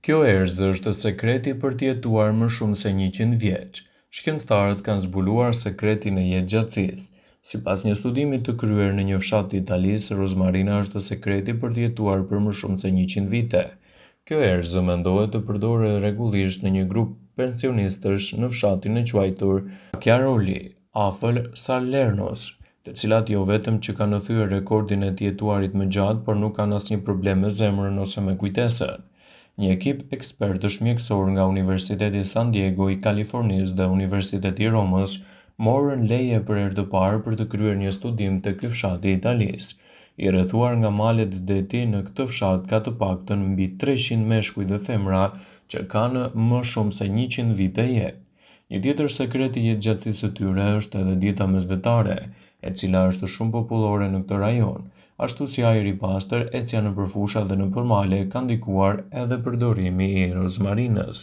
Kjo erëzë është sekreti për të jetuar më shumë se 100 vjeç. Shkencëtarët kanë zbuluar sekretin e jetëgjatësisë. Sipas një studimi të kryer në një fshat të Italisë, rozmarina është sekreti për të jetuar për më shumë se 100 vite. Kjo erëzë mendohet të përdoret rregullisht në një grup pensionistësh në fshatin e quajtur Chiaroli, afër Salernos, të cilat jo vetëm që kanë thyer rekordin e të jetuarit më gjatë, por nuk kanë asnjë problem me zemrën ose me kujtesën. Një ekip ekspertësh mjekësor nga Universiteti San Diego i Kalifornisë dhe Universiteti i Romës morën leje për herë të parë për të kryer një studim te ky fshat i Italisë. I rrethuar nga malet e deti, në këtë fshat ka të paktën mbi 300 meshkuj dhe femra që kanë më shumë se 100 vite jetë. Një tjetër sekret i jetëgjatësisë së tyre është edhe dieta mesdhetare, e cila është shumë popullore në këtë rajon. Ashtu si ajri i pastër, ecja nëpër fusha dhe nëpër male ka ndikuar edhe përdorimi i rozmarinës.